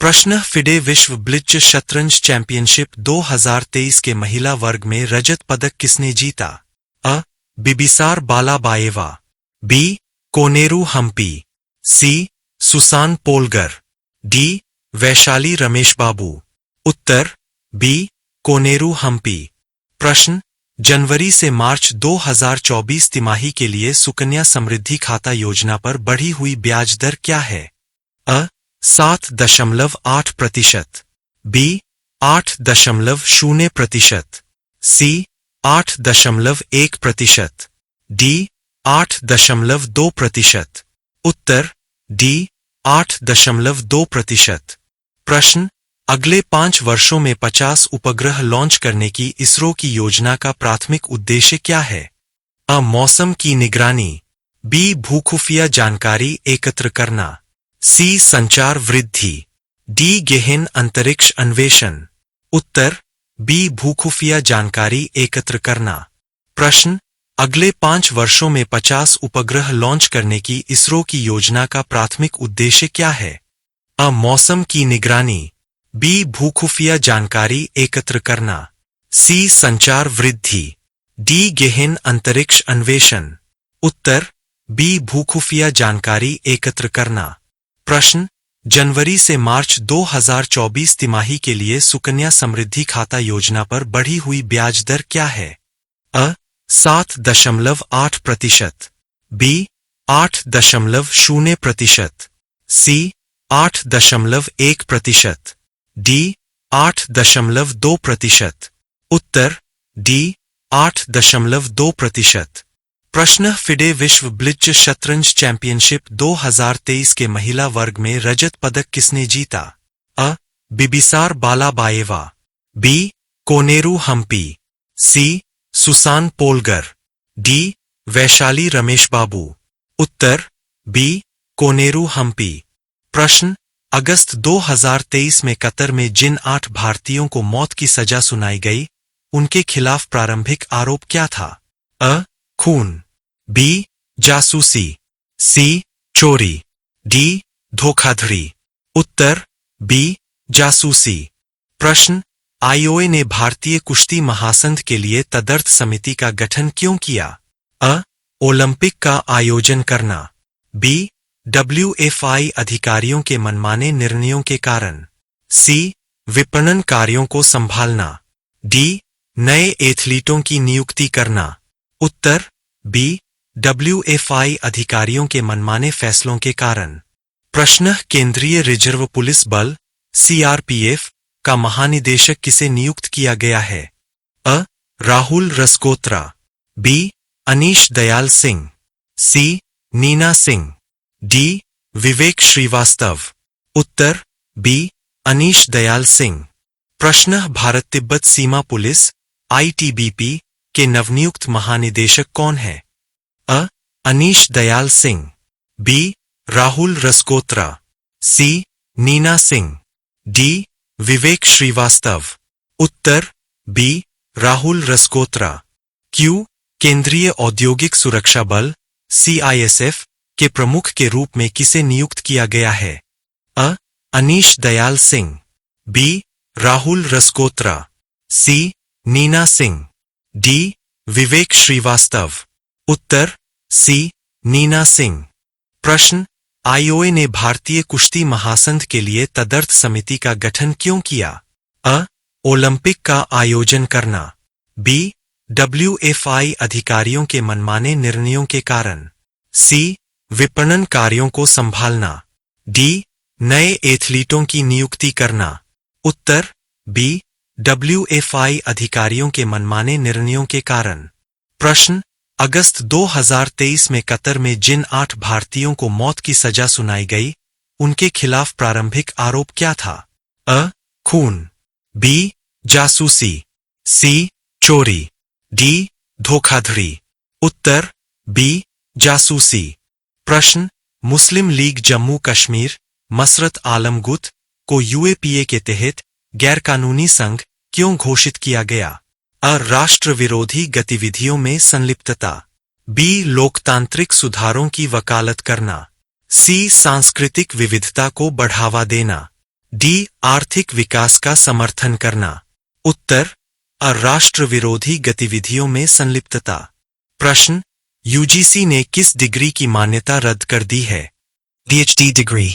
प्रश्न फिडे विश्व ब्लिट्ज शतरंज चैंपियनशिप 2023 के महिला वर्ग में रजत पदक किसने जीता? अ. Bibisara Balabaeva, B. Koneru Humpy, C. Susan Polgar, D. Vaishali Ramesh Babu. उत्तर बी. कोनेरू हम्पी। प्रश्न जनवरी से मार्च 2024 तिमाही के लिए सुकन्या समृद्धि खाता योजना पर बढ़ी हुई ब्याज दर क्या है? अ. 7.8%, बी. 8.0%, सी. 8.1%, डी. 8.2%। उत्तर डी. 8.2%। प्रश्न अगले 5 वर्षों में 50 उपग्रह लॉन्च करने की इसरो की योजना का प्राथमिक उद्देश्य क्या है? अ. मौसम की निगरानी, बी. भूखुफिया जानकारी एकत्र करना, सी. संचार वृद्धि, डी. गहन अंतरिक्ष अन्वेषण। उत्तर बी. भूखुफिया जानकारी एकत्र करना। प्रश्न अगले 5 वर्षों में 50 उपग्रह लॉन्च करने की इसरो की योजना का प्राथमिक उद्देश्य क्या है? अ. मौसम की निगरानी, बी. भूखुफिया जानकारी एकत्र करना, सी. संचार वृद्धि, डी. गहन अंतरिक्ष अन्वेषण। उत्तर बी. भूखुफिया जानकारी एकत्र करना। प्रश्न जनवरी से मार्च 2024 तिमाही के लिए सुकन्या समृद्धि खाता योजना पर बढ़ी हुई ब्याज दर क्या है? अ. 7.8%, बी. 8.0%, सी. 8.1%, डी. 8.2%। उत्तर डी. 8.2%। प्रश्न फिडे विश्व ब्लिट्ज शतरंज चैंपियनशिप 2023 के महिला वर्ग में रजत पदक किसने जीता? अ. Bibisara Balabaeva, B. Koneru Humpy, C. Susan Polgar, D. Vaishali Ramesh Babu. उत्तर बी. कोनेरू हम्पी। प्रश्न अगस्त 2023 में कतर में जिन 8 भारतीयों को मौत की सजा सुनाई गई उनके खिलाफ प्रारंभिक आरोप क्या था? अ. खून, बी. जासूसी, सी. चोरी, डी. धोखाधड़ी। उत्तर बी. जासूसी। प्रश्न आईओए ने भारतीय कुश्ती महासंघ के लिए तदर्थ समिति का गठन क्यों किया? अ. ओलंपिक का आयोजन करना, बी. WFI अधिकारियों के मनमाने निर्णयों के कारण, सी. विपणन कार्यों को संभालना, डी. नए एथलीटों की नियुक्ति करना। उत्तर बी. WFI अधिकारियों के मनमाने फैसलों के कारण। प्रश्न केंद्रीय रिजर्व पुलिस बल CRPF का महानिदेशक किसे नियुक्त किया गया है? अ. राहुल रसकोत्रा, बी. अनीश दयाल सिंह, सी. नीना सिंह, डी. विवेक श्रीवास्तव। उत्तर बी. अनीश दयाल सिंह। प्रश्न भारत तिब्बत सीमा पुलिस ITBP के नवनियुक्त महानिदेशक कौन है? अ. अनीश दयाल सिंह, बी. राहुल रसकोत्रा, सी. नीना सिंह, डी. विवेक श्रीवास्तव। उत्तर बी. राहुल रसकोत्रा। क्यू केंद्रीय औद्योगिक सुरक्षा बल CISF के प्रमुख के रूप में किसे नियुक्त किया गया है? अ. अनीश दयाल सिंह, बी. राहुल रसकोत्रा, सी. नीना सिंह, डी. विवेक श्रीवास्तव। उत्तर सी. नीना सिंह। प्रश्न आईओए ने भारतीय कुश्ती महासंघ के लिए तदर्थ समिति का गठन क्यों किया? अ. ओलंपिक का आयोजन करना, बी. WFI अधिकारियों के मनमाने निर्णयों के कारण, सी. विपणन कार्यों को संभालना, डी. नए एथलीटों की नियुक्ति करना। उत्तर बी. WFI अधिकारियों के मनमाने निर्णयों के कारण। प्रश्न अगस्त 2023 में कतर में जिन 8 भारतीयों को मौत की सजा सुनाई गई उनके खिलाफ प्रारंभिक आरोप क्या था? अ. खून, बी. जासूसी, सी. चोरी, डी. धोखाधड़ी। उत्तर बी. जासूसी। प्रश्न मुस्लिम लीग जम्मू कश्मीर मसरत आलम गुट को UAPA के तहत गैरकानूनी संघ क्यों घोषित किया गया? अ. राष्ट्र विरोधी गतिविधियों में संलिप्तता, बी. लोकतांत्रिक सुधारों की वकालत करना, सी. सांस्कृतिक विविधता को बढ़ावा देना, डी आर्थिक विकास का समर्थन करना। उत्तर राष्ट्र विरोधी गतिविधियों में संलिप्तता। प्रश्न यूजीसी ने किस डिग्री की मान्यता रद्द कर दी है? PhD degree,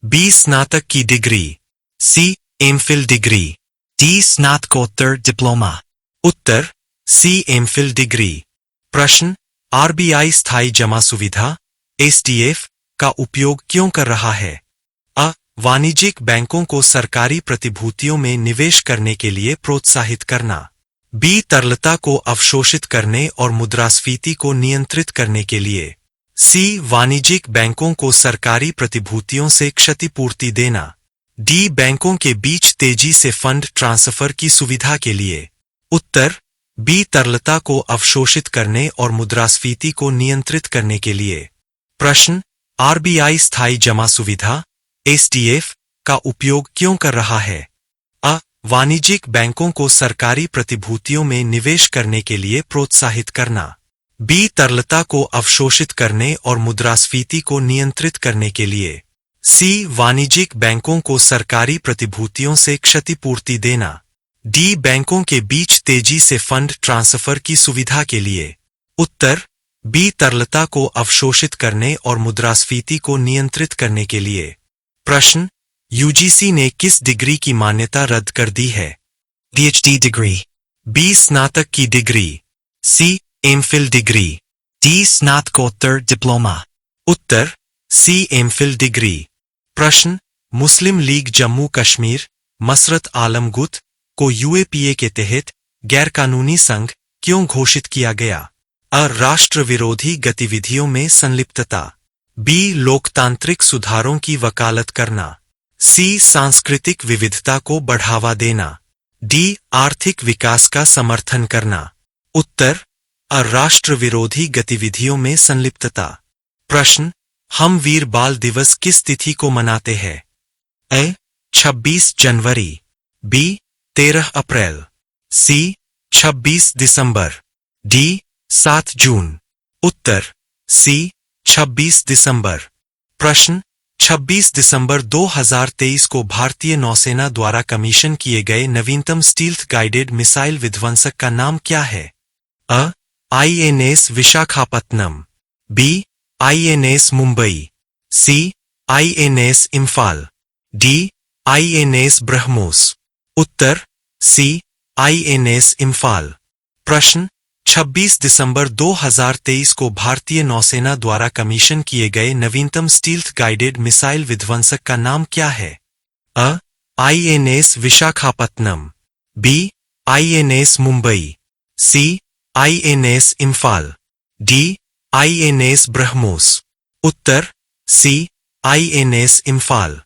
बी स्नातक की degree, C MPhil degree, D. Snatkotter diploma, उत्तर सी एमफिल डिग्री। प्रश्न आरबीआई स्थायी जमा सुविधा एसटीएफ का उपयोग क्यों कर रहा है? अ वाणिज्यिक बैंकों को सरकारी प्रतिभूतियों में निवेश करने के लिए प्रोत्साहित करना, बी तरलता को अवशोषित करने और मुद्रास्फीति को नियंत्रित करने के लिए, सी वाणिज्यिक बैंकों को सरकारी प्रतिभूतियों से क्षतिपूर्ति देना, डी बैंकों के बीच तेजी से फंड ट्रांसफर की सुविधा के लिए। उत्तर बी तरलता को अवशोषित करने और मुद्रास्फीति को नियंत्रित करने के लिए। प्रश्न आरबीआई स्थायी जमा सुविधा एसटीएफ का उपयोग क्यों कर रहा है? अ वाणिज्यिक बैंकों को सरकारी प्रतिभूतियों में निवेश करने के लिए प्रोत्साहित करना, बी तरलता को अवशोषित करने और मुद्रास्फीति को नियंत्रित करने के लिए, सी वाणिज्यिक बैंकों को सरकारी प्रतिभूतियों से क्षतिपूर्ति देना, डी बैंकों के बीच तेजी से फंड ट्रांसफर की सुविधा के लिए। उत्तर बी तरलता को अवशोषित करने और मुद्रास्फीति को नियंत्रित करने के लिए। प्रश्न यूजीसी ने किस डिग्री की मान्यता रद्द कर दी है? PhD degree, बी स्नातक की degree, C MPhil degree, D. Snatkotter diploma, उत्तर सी एमफिल डिग्री। प्रश्न मुस्लिम लीग जम्मू कश्मीर मसरत आलम गुट को यूएपीए के तहत गैरकानूनी संघ क्यों घोषित किया गया? अ राष्ट्र विरोधी गतिविधियों में संलिप्तता, बी लोकतांत्रिक सुधारों की वकालत करना, सी सांस्कृतिक विविधता को बढ़ावा देना, डी आर्थिक विकास का समर्थन करना। उत्तर राष्ट्र विरोधी गतिविधियों में संलिप्तता। प्रश्न हम वीर बाल दिवस किस तिथि को मनाते हैं? ए 26 जनवरी, बी 13 अप्रैल, सी 26 दिसंबर, डी 7 जून। उत्तर सी 26 दिसंबर। प्रश्न 26 दिसंबर 2023 को भारतीय नौसेना द्वारा कमीशन किए गए नवीनतम स्टील्थ गाइडेड मिसाइल विध्वंसक का नाम क्या है? अ INS Visakhapatnam, B INS Mumbai, C INS Imphal, D INS BrahMos. उत्तर सी आईएनएस इम्फाल। प्रश्न 26 दिसंबर 2023 को भारतीय नौसेना द्वारा कमीशन किए गए नवीनतम स्टील्थ गाइडेड मिसाइल विध्वंसक का नाम क्या है? अ INS Visakhapatnam, B INS Mumbai, C INS Imphal, D INS BrahMos. उत्तर सी आईएनएस इम्फाल।